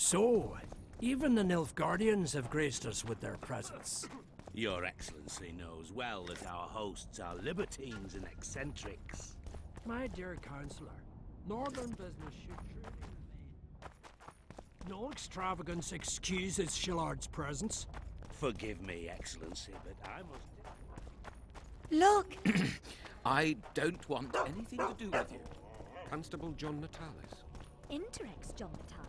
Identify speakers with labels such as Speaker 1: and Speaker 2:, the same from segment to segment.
Speaker 1: So, even the Nilfgaardians have graced us with their presence.
Speaker 2: Your Excellency knows well that our hosts are libertines and eccentrics.
Speaker 1: My dear Councillor, northern business should truly remain. No extravagance excuses Shillard's presence.
Speaker 2: Forgive me, Excellency, but I must...
Speaker 3: Look!
Speaker 4: I don't want anything to do with you.
Speaker 5: Constable John Natalis.
Speaker 3: Interex John Natalis.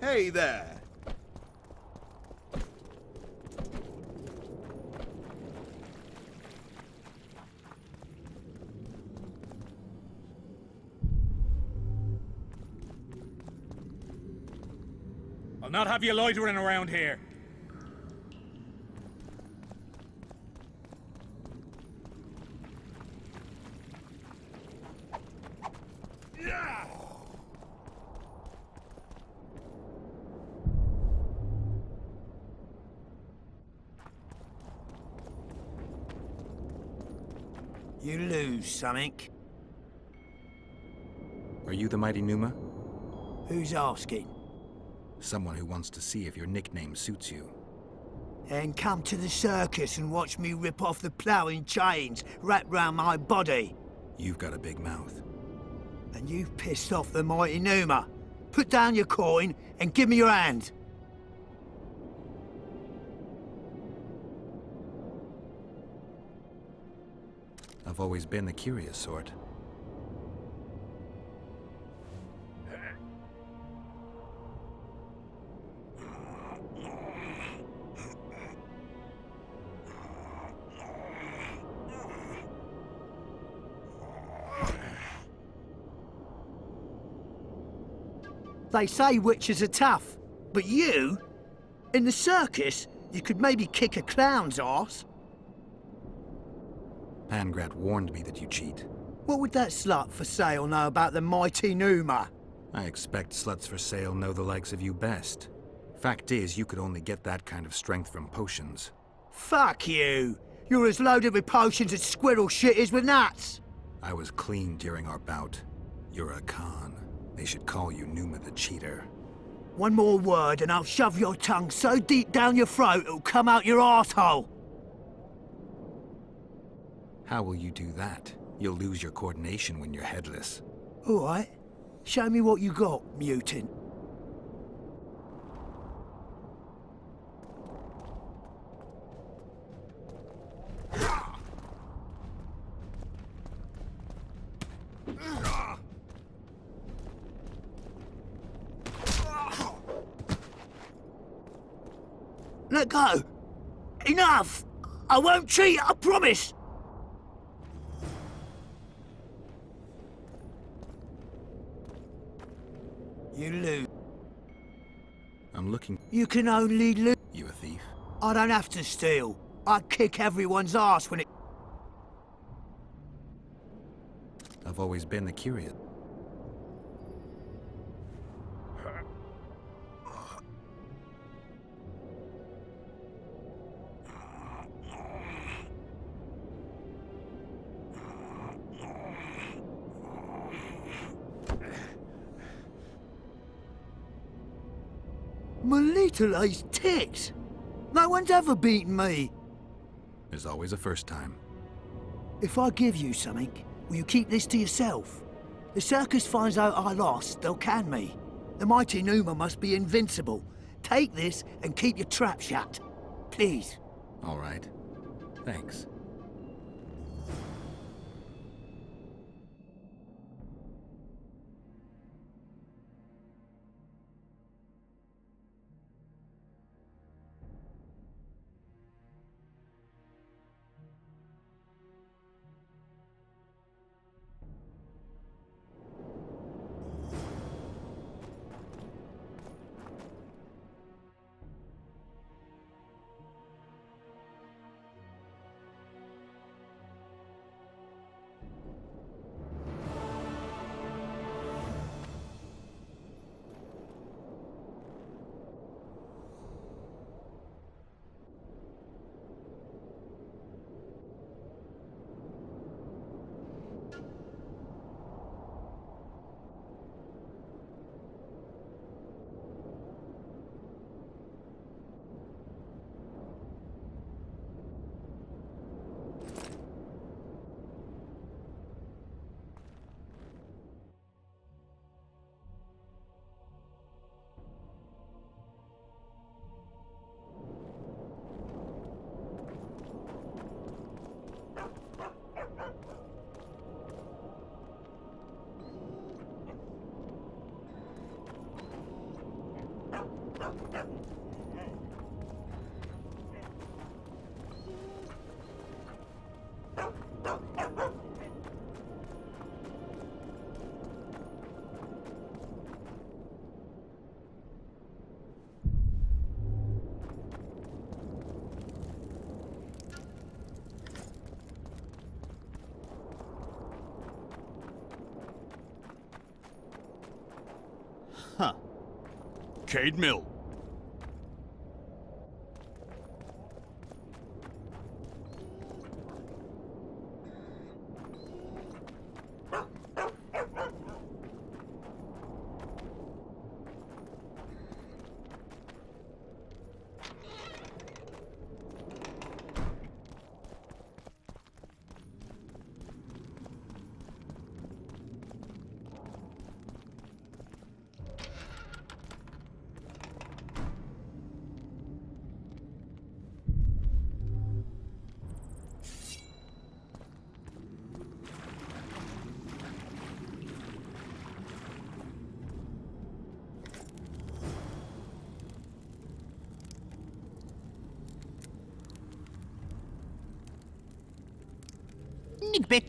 Speaker 6: Hey there!
Speaker 7: I'll not have you loitering around here.
Speaker 8: You lose something.
Speaker 9: Are you the mighty Numa?
Speaker 8: Who's asking?
Speaker 9: Someone who wants to see if your nickname suits you.
Speaker 8: Then come to the circus and watch me rip off the ploughing chains wrapped round my body.
Speaker 9: You've got a big mouth.
Speaker 8: And you've pissed off the mighty Numa. Put down your coin and give me your hand.
Speaker 9: I've always been the curious sort.
Speaker 8: They say witches are tough, but you? In the circus, you could maybe kick a clown's arse.
Speaker 9: Pangrat warned me that you cheat.
Speaker 8: What would that slut for sale know about the mighty Numa?
Speaker 9: I expect sluts for sale know the likes of you best. Fact is, you could only get that kind of strength from potions.
Speaker 8: Fuck you! You're as loaded with potions as squirrel shit is with nuts!
Speaker 9: I was clean during our bout. You're a con. They should call you Numa the Cheater.
Speaker 8: One more word and I'll shove your tongue so deep down your throat it'll come out your arsehole.
Speaker 9: How will you do that? You'll lose your coordination when you're headless.
Speaker 8: All right. Show me what you got, mutant. Let go! Enough! I won't cheat, I promise! You lose.
Speaker 9: I'm looking...
Speaker 8: You can only lose.
Speaker 9: You a thief?
Speaker 8: I don't have to steal. I kick everyone's ass when it...
Speaker 9: I've always been the curious.
Speaker 8: My little ace tits! No one's ever beaten me!
Speaker 9: There's always a first time.
Speaker 8: If I give you something, will you keep this to yourself? The circus finds out I lost, they'll can me. The mighty Numa must be invincible. Take this and keep your trap shut. Please.
Speaker 9: All right. Thanks.
Speaker 10: Huh. Cade Mill.
Speaker 8: Nigbit.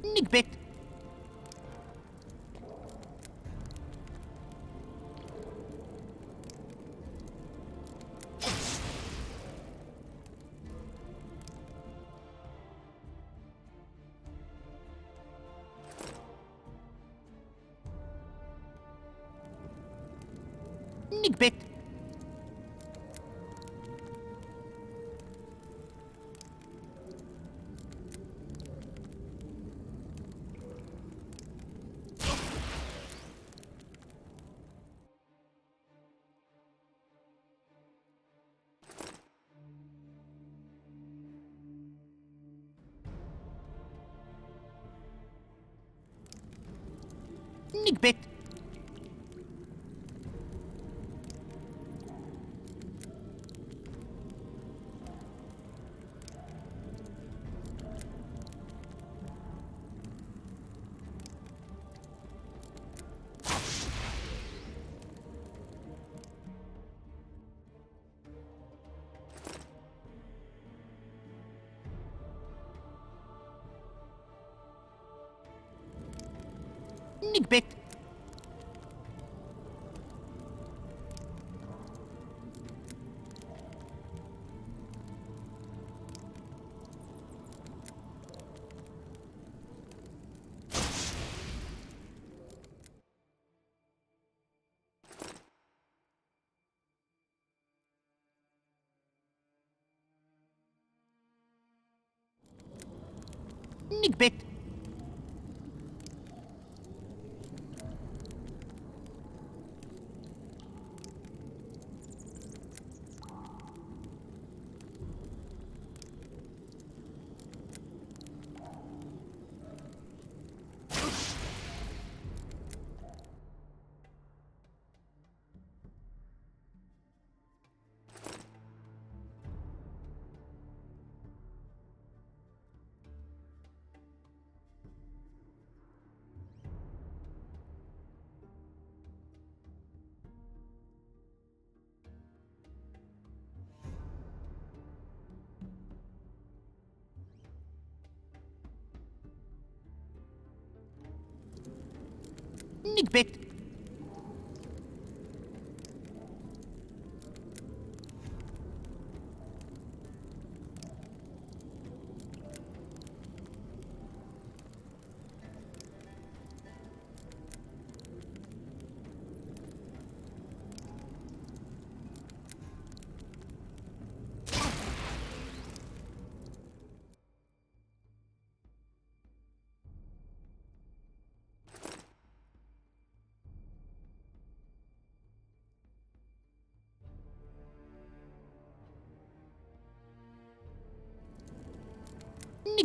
Speaker 8: Nigbit. Nigbit. Nigbit. Nigbit. Nigbit. bit.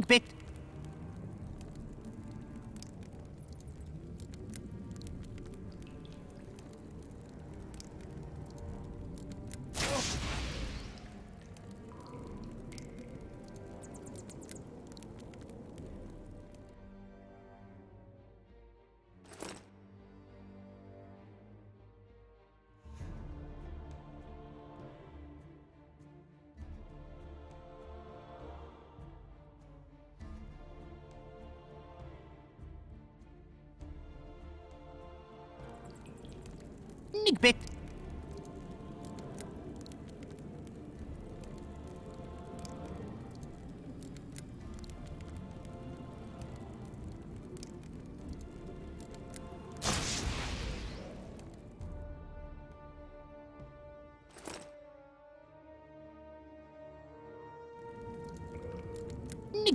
Speaker 8: Bit. Bit.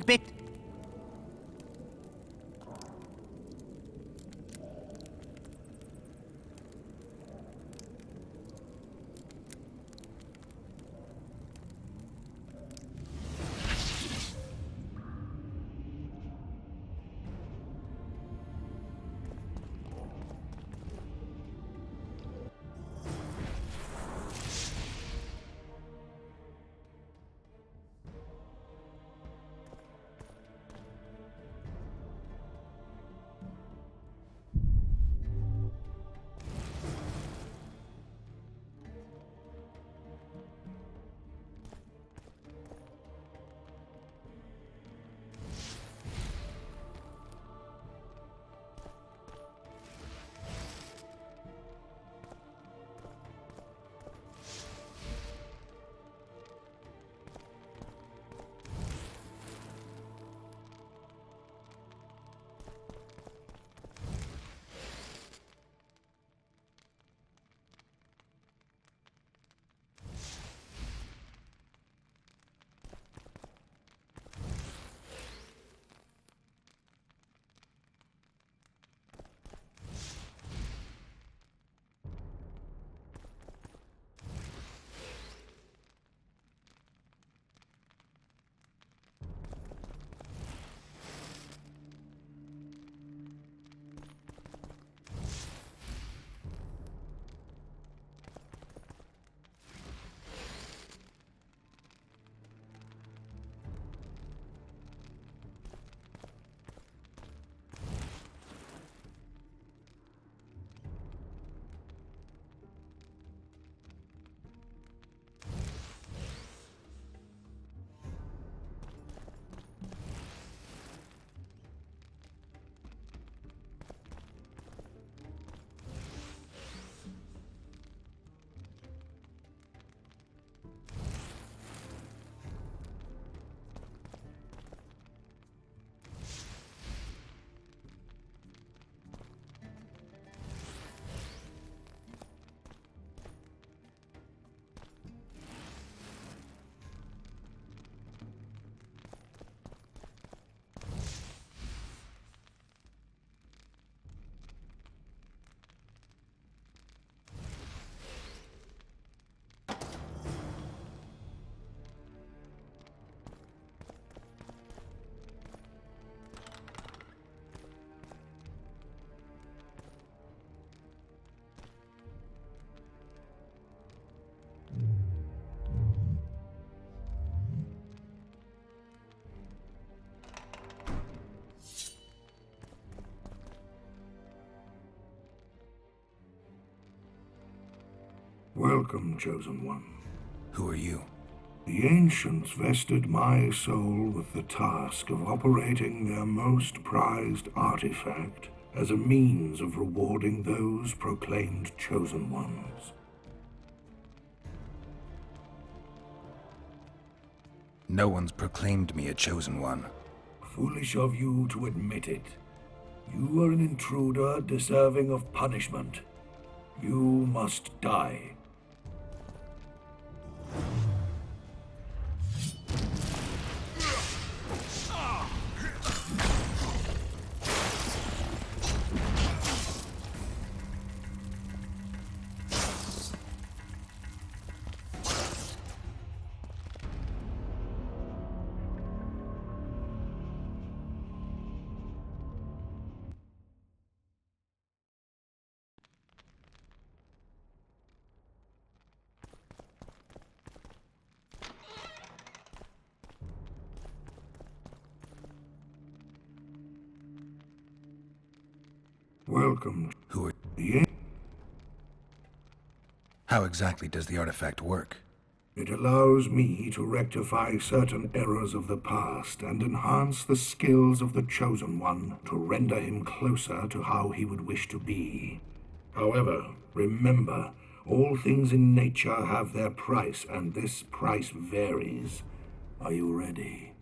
Speaker 8: Bit.
Speaker 11: Welcome, Chosen One.
Speaker 9: Who are you?
Speaker 11: The Ancients vested my soul with the task of operating their most prized artifact as a means of rewarding those proclaimed chosen ones.
Speaker 9: No one's proclaimed me a chosen one.
Speaker 11: Foolish of you to admit it. You are an intruder deserving of punishment. You must die. Welcome.
Speaker 9: Who are...
Speaker 11: The
Speaker 9: How exactly does the artifact work?
Speaker 11: It allows me to rectify certain errors of the past and enhance the skills of the Chosen One to render him closer to how he would wish to be. However, remember, all things in nature have their price, and this price varies. Are you ready?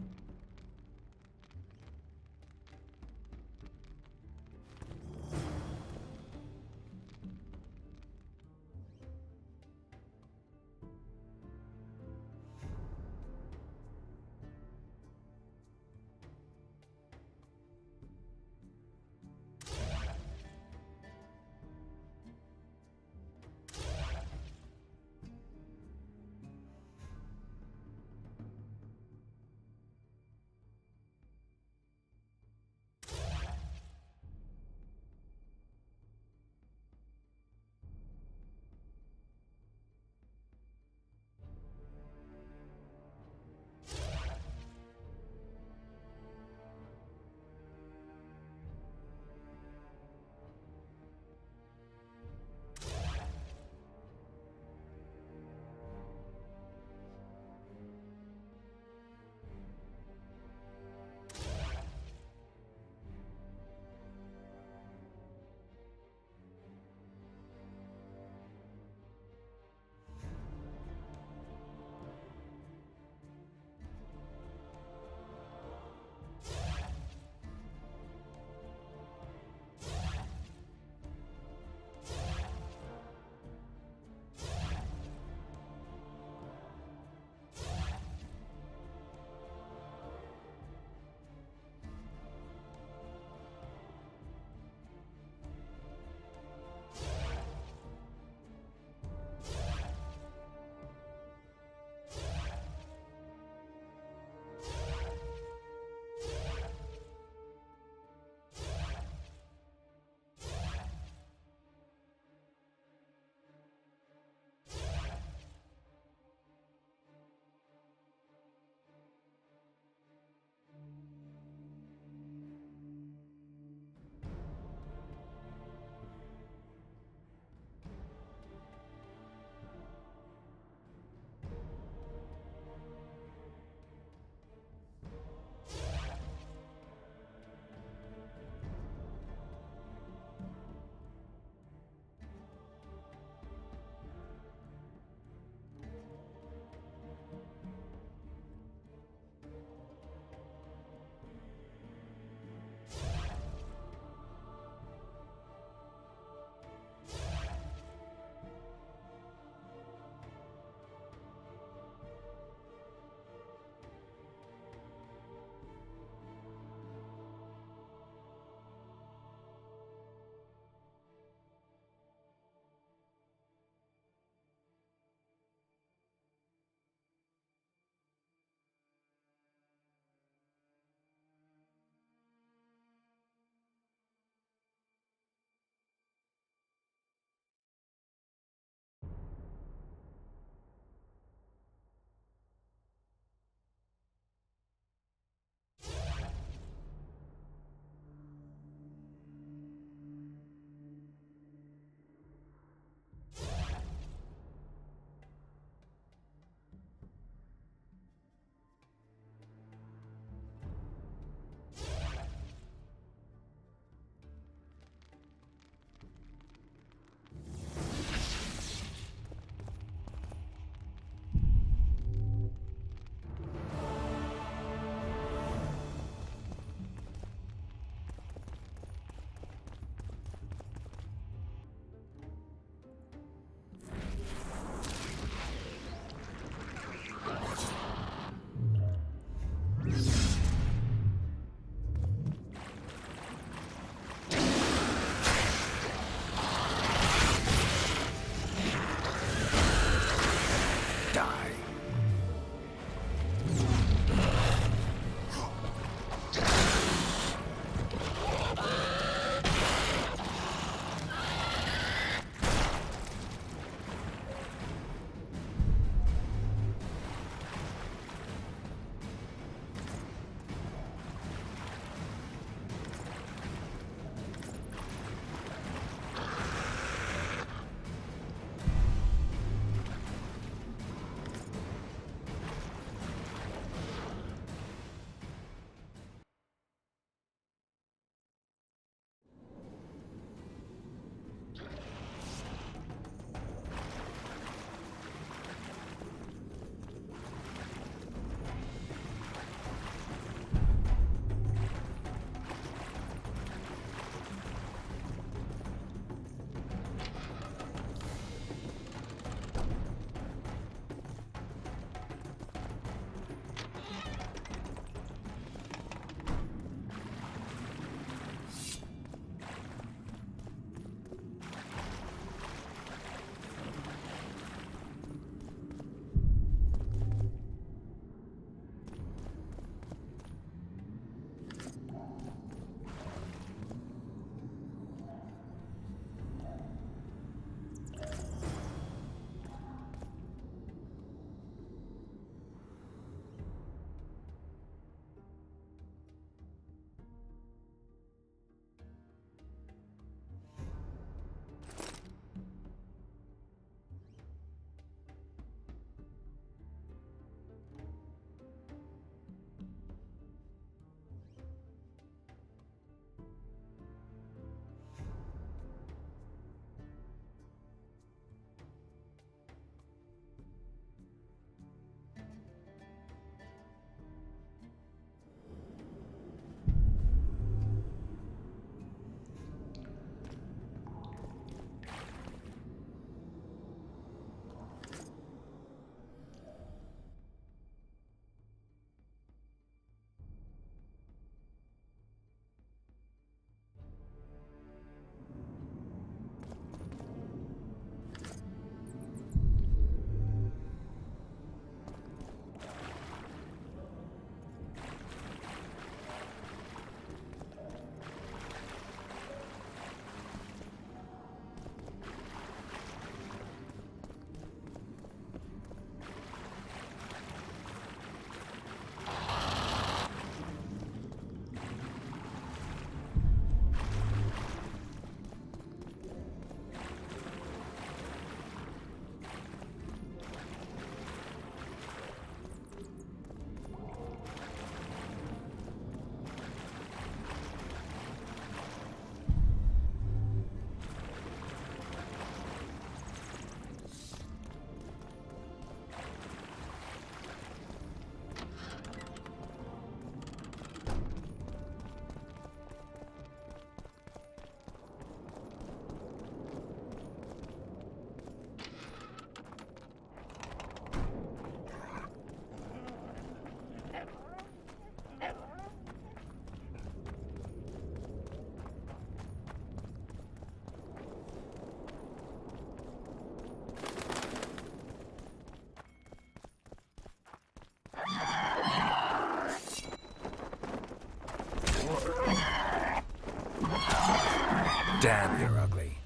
Speaker 9: Damn, you're ugly.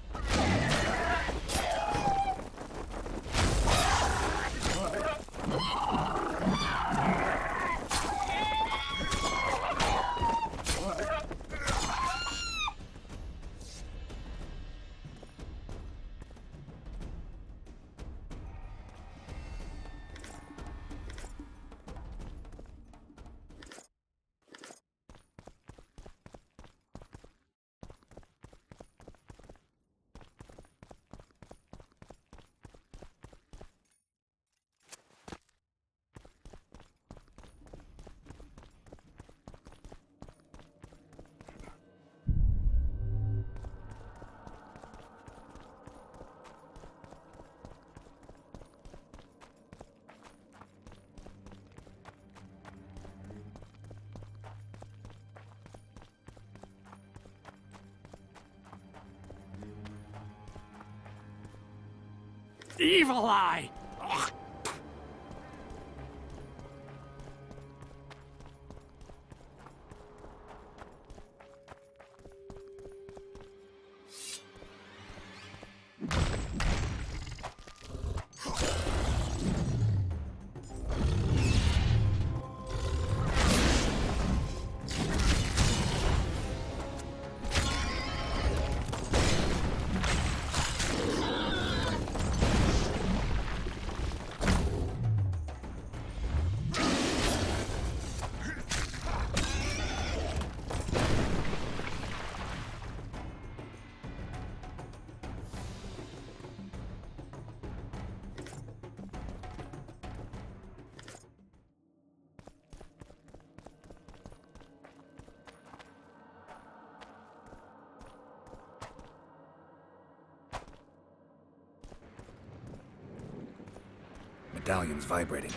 Speaker 1: Evil Eye! Ugh.
Speaker 9: Medallion's vibrating.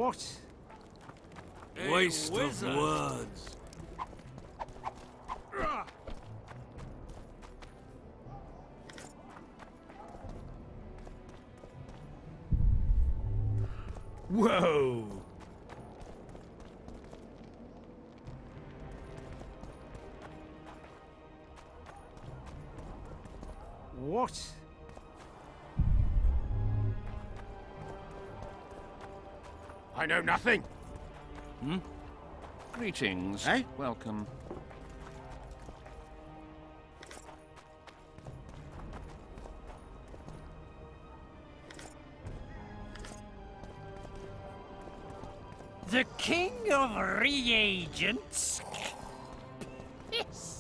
Speaker 1: What?
Speaker 2: Waste of words.
Speaker 7: Whoa!
Speaker 1: What?
Speaker 5: I know nothing.
Speaker 4: Greetings.
Speaker 5: Eh?
Speaker 4: Welcome.
Speaker 1: The king of reagents? Yes.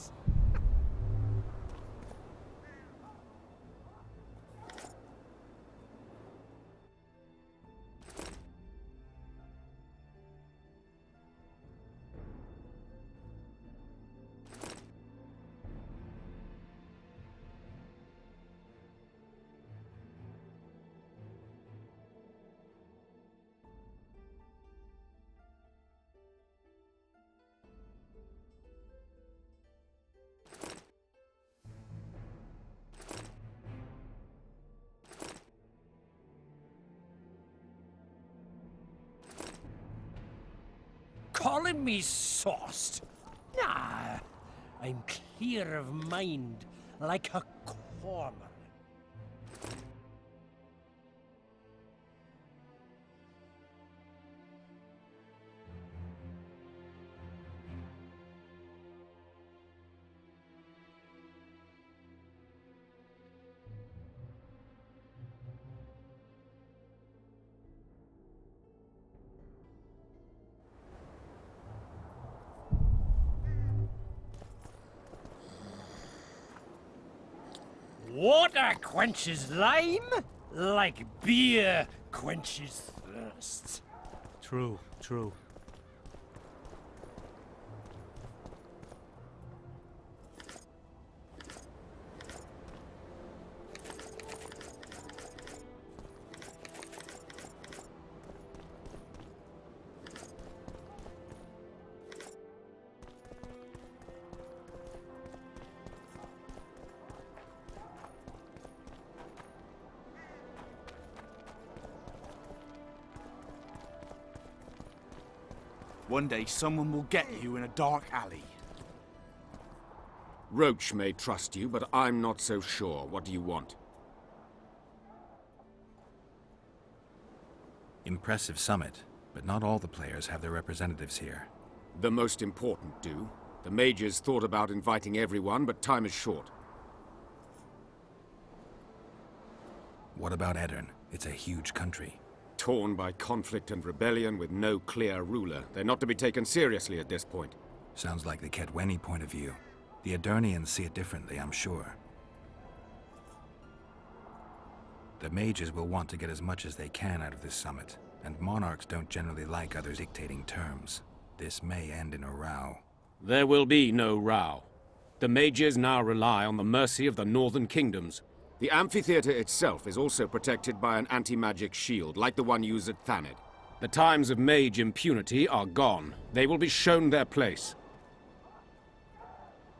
Speaker 1: Calling me sauced? Nah, I'm clear of mind, like a cormorant. Water quenches lime, like beer quenches thirst.
Speaker 7: True, true.
Speaker 10: One day someone will get you in a dark alley.
Speaker 5: Roche may trust you, but I'm not so sure. What do you want?
Speaker 9: Impressive summit, but not all the players have their representatives here.
Speaker 5: The most important do. The mages thought about inviting everyone, but time is short.
Speaker 9: What about Edirn? It's a huge country.
Speaker 5: Torn by conflict and rebellion with no clear ruler. They're not to be taken seriously at this point.
Speaker 9: Sounds like the Kedweni point of view. The Edirnians see it differently, I'm sure. The mages will want to get as much as they can out of this summit, and monarchs don't generally like others dictating terms. This may end in a row.
Speaker 5: There will be no row. The mages now rely on the mercy of the northern kingdoms. The amphitheater itself is also protected by an anti-magic shield, like the one used at Thanid. The times of mage impunity are gone. They will be shown their place.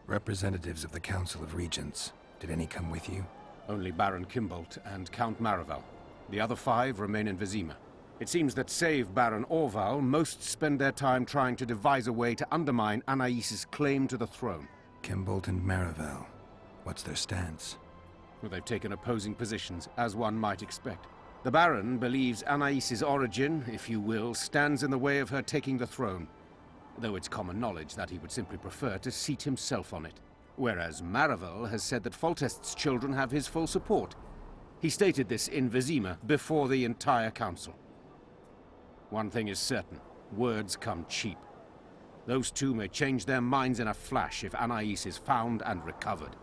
Speaker 9: Representatives of the Council of Regents. Did any come with you?
Speaker 5: Only Baron Kimbolt and Count Maravel. The other 5 remain in Vizima. It seems that save Baron Orval, most spend their time trying to devise a way to undermine Anais' claim to the throne.
Speaker 9: Kimbolt and Maravel. What's their stance?
Speaker 5: Well, they've taken opposing positions, as one might expect. The Baron believes Anais' origin, if you will, stands in the way of her taking the throne, though it's common knowledge that he would simply prefer to seat himself on it. Whereas Maravel has said that Foltest's children have his full support. He stated this in Vizima before the entire council. One thing is certain, words come cheap. Those two may change their minds in a flash if Anais is found and recovered.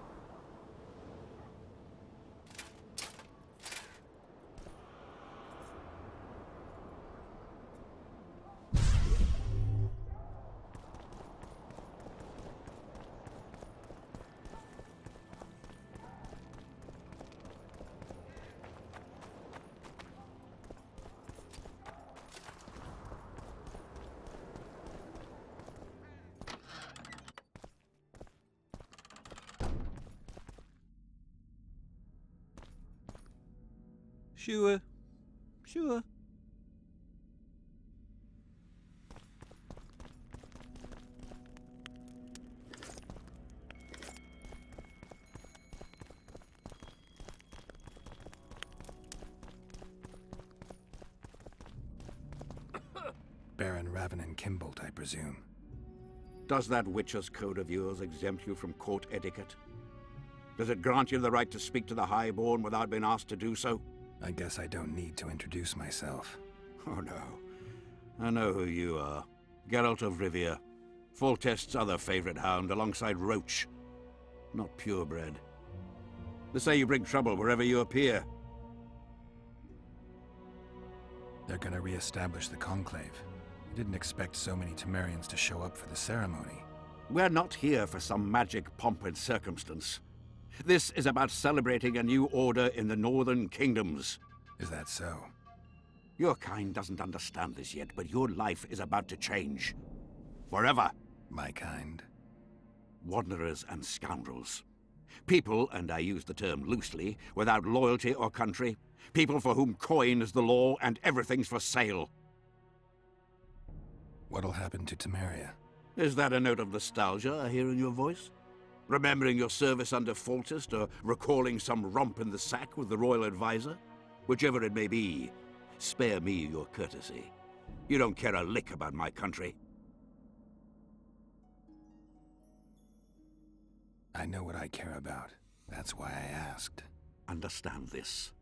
Speaker 9: Sure. Sure. Baron Ravenin Kimbolt, I presume.
Speaker 6: Does that Witcher's Code of yours exempt you from court etiquette? Does it grant you the right to speak to the Highborn without being asked to do so?
Speaker 9: I guess I don't need to introduce myself.
Speaker 6: Oh no. I know who you are. Geralt of Rivia. Foltest's other favorite hound alongside Roche. Not purebred. They say you bring trouble wherever you appear.
Speaker 9: They're gonna re-establish the Conclave. I didn't expect so many Temerians to show up for the ceremony.
Speaker 6: We're not here for some magic pomp and circumstance. This is about celebrating a new order in the Northern Kingdoms.
Speaker 9: Is that so?
Speaker 6: Your kind doesn't understand this yet, but your life is about to change. Forever.
Speaker 9: My kind?
Speaker 6: Wanderers and scoundrels. People, and I use the term loosely, without loyalty or country. People for whom coin is the law and everything's for sale.
Speaker 9: What'll happen to Temeria?
Speaker 6: Is that a note of nostalgia I hear in your voice? Remembering your service under Foltest, or recalling some romp in the sack with the royal advisor? Whichever it may be, spare me your courtesy. You don't care a lick about my country.
Speaker 9: I know what I care about. That's why I asked.
Speaker 6: Understand this.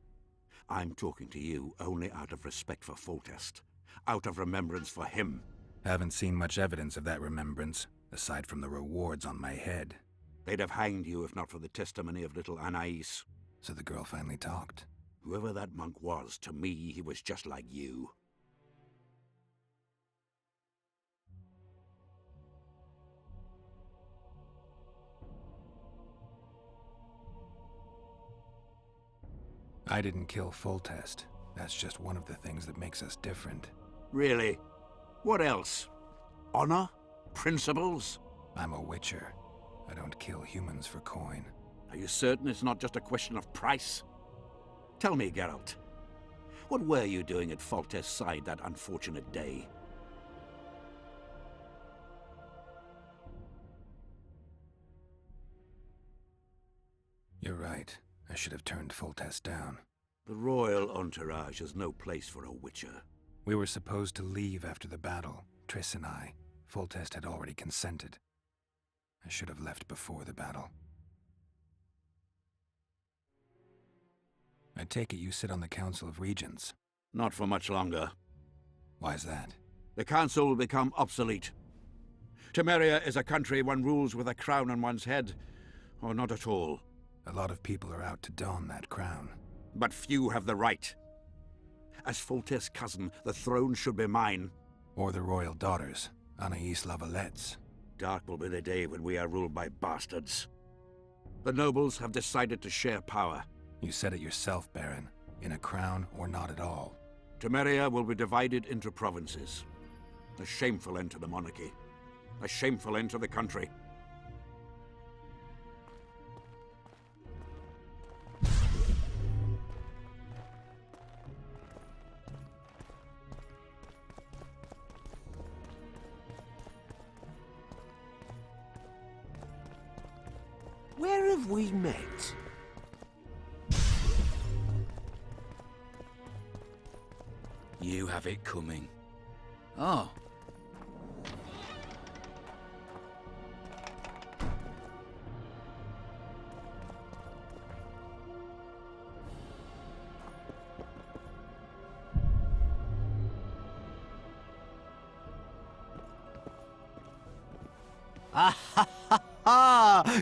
Speaker 6: I'm talking to you only out of respect for Foltest. Out of remembrance for him.
Speaker 9: Haven't seen much evidence of that remembrance, aside from the rewards on my head.
Speaker 6: They'd have hanged you if not for the testimony of little Anais.
Speaker 9: So the girl finally talked.
Speaker 6: Whoever that monk was, to me, he was just like you.
Speaker 9: I didn't kill Foltest. That's just one of the things that makes us different.
Speaker 6: Really? What else? Honor? Principles?
Speaker 9: I'm a Witcher. I don't kill humans for coin.
Speaker 6: Are you certain it's not just a question of price? Tell me, Geralt. What were you doing at Foltest's side that unfortunate day?
Speaker 9: You're right. I should have turned Foltest down.
Speaker 6: The royal entourage is no place for a Witcher.
Speaker 9: We were supposed to leave after the battle, Triss and I. Foltest had already consented. I should have left before the battle. I take it you sit on the Council of Regents.
Speaker 6: Not for much longer.
Speaker 9: Why's that?
Speaker 6: The Council will become obsolete. Temeria is a country one rules with a crown on one's head, or not at all.
Speaker 9: A lot of people are out to don that crown.
Speaker 6: But few have the right. As Foltest's cousin, the throne should be mine.
Speaker 9: Or the royal daughters, Anais Lavalette's.
Speaker 6: Dark will be the day when we are ruled by bastards. The nobles have decided to share power.
Speaker 9: You said it yourself, Baron. In a crown or not at all.
Speaker 6: Temeria will be divided into provinces. A shameful end to the monarchy. A shameful end to the country.
Speaker 2: Where have we met?
Speaker 4: You have it coming. Oh.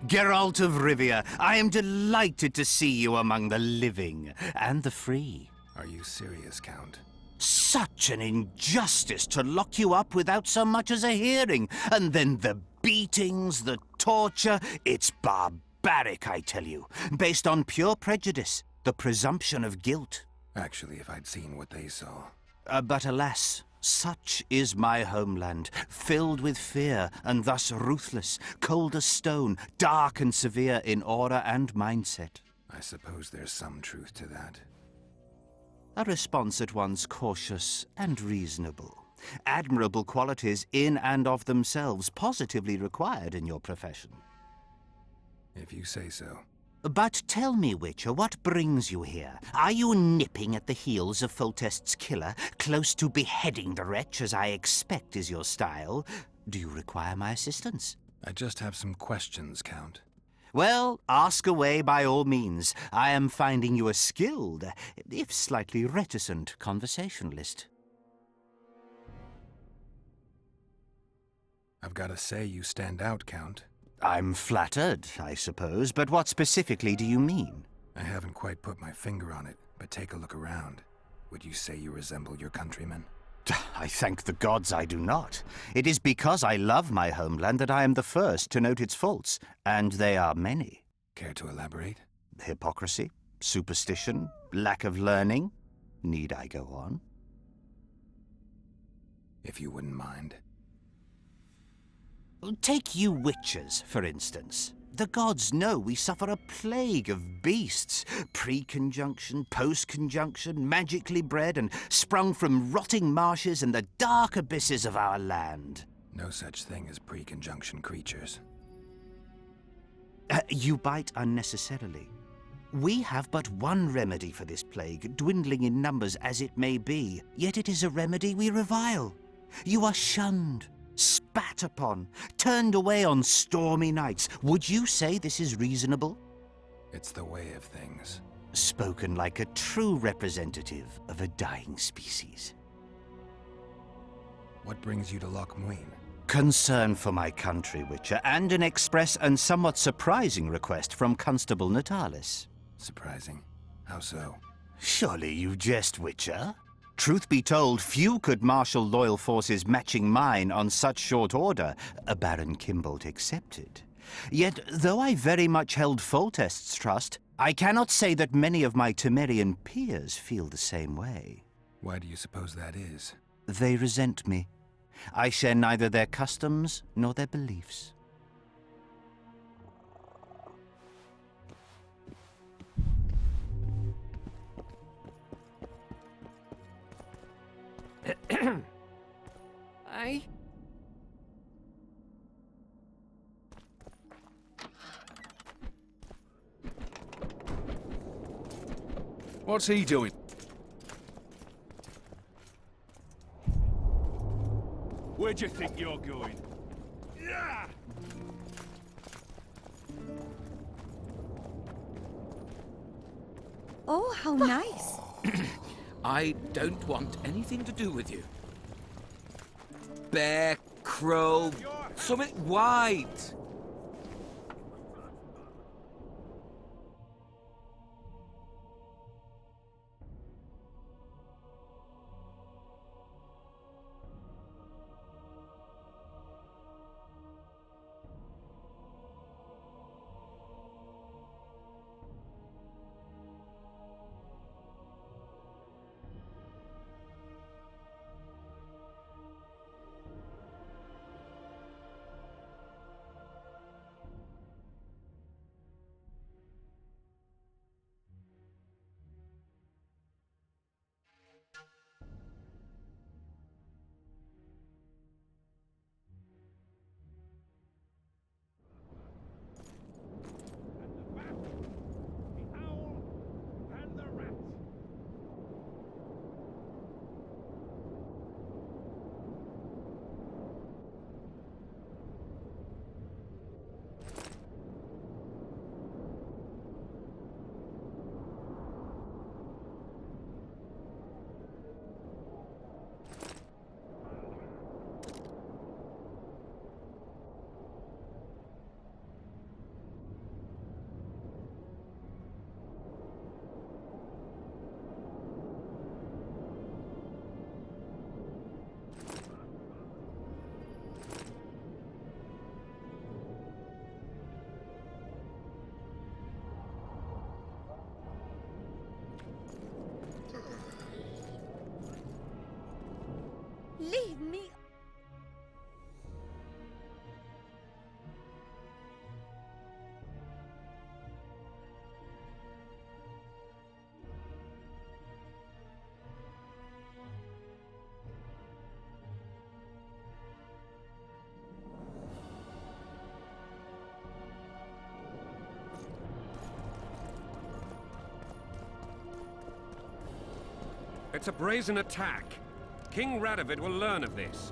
Speaker 10: Geralt of Rivia, I am delighted to see you among the living and the free.
Speaker 9: Are you serious, Count?
Speaker 10: Such an injustice to lock you up without so much as a hearing. And then the beatings, the torture. It's barbaric, I tell you. Based on pure prejudice, the presumption of guilt.
Speaker 9: Actually, if I'd seen what they saw.
Speaker 10: But alas, such is my homeland, filled with fear and thus ruthless, cold as stone, dark and severe in aura and mindset.
Speaker 9: I suppose there's some truth to that.
Speaker 10: A response at once cautious and reasonable. Admirable qualities in and of themselves, positively required in your profession.
Speaker 9: If you say so.
Speaker 10: But tell me, Witcher, what brings you here? Are you nipping at the heels of Foltest's killer, close to beheading the wretch, as I expect is your style? Do you require my assistance?
Speaker 9: I just have some questions, Count.
Speaker 10: Well, ask away by all means. I am finding you a skilled, if slightly reticent, conversationalist.
Speaker 9: I've got to say you stand out, Count.
Speaker 10: I'm flattered, I suppose, but what specifically do you mean?
Speaker 9: I haven't quite put my finger on it, but take a look around. Would you say you resemble your countrymen?
Speaker 10: I thank the gods I do not. It is because I love my homeland that I am the first to note its faults, and they are many.
Speaker 9: Care to elaborate?
Speaker 10: Hypocrisy, superstition, lack of learning. Need I go on?
Speaker 9: If you wouldn't mind.
Speaker 10: Take you witches, for instance. The gods know we suffer a plague of beasts. Pre-conjunction, post-conjunction, magically bred and sprung from rotting marshes and the dark abysses of our land.
Speaker 9: No such thing as pre-conjunction creatures.
Speaker 10: You bite unnecessarily. We have but one remedy for this plague, dwindling in numbers as it may be. Yet it is a remedy we revile. You are shunned, spat upon, turned away on stormy nights. Would you say this is reasonable?
Speaker 9: It's the way of things.
Speaker 10: Spoken like a true representative of a dying species.
Speaker 9: What brings you to Loch Muinne?
Speaker 10: Concern for my country, Witcher, and an express and somewhat surprising request from Constable Natalis.
Speaker 9: Surprising? How so?
Speaker 10: Surely you jest, Witcher? Truth be told, few could marshal loyal forces matching mine on such short order, Baron Kimbold excepted. Yet, though I very much held Foltest's trust, I cannot say that many of my Temerian peers feel the same way.
Speaker 9: Why do you suppose that is?
Speaker 10: They resent me. I share neither their customs nor their beliefs.
Speaker 1: Aye?
Speaker 5: What's he doing?
Speaker 7: Where do you think you're going? Yeah!
Speaker 3: Oh, how nice.
Speaker 4: I don't want anything to do with you. Bear, crow, something white.
Speaker 5: It's a brazen attack. King Radovid will learn of this.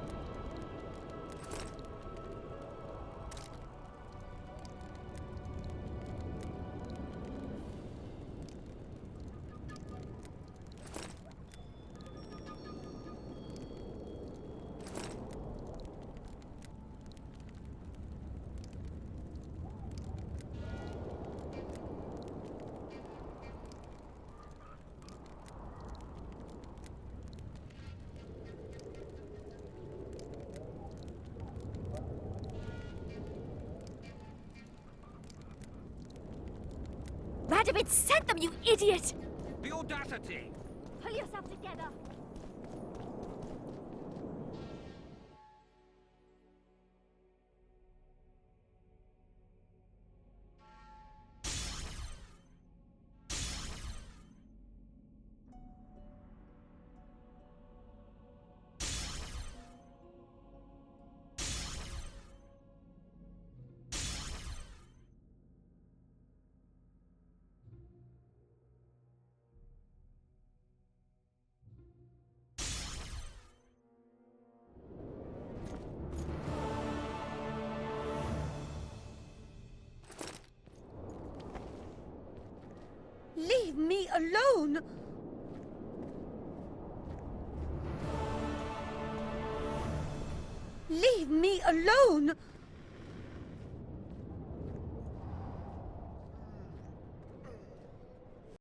Speaker 3: Radovid sent them, you idiot!
Speaker 5: The audacity!
Speaker 3: Pull yourself together! Leave me alone! Leave me alone!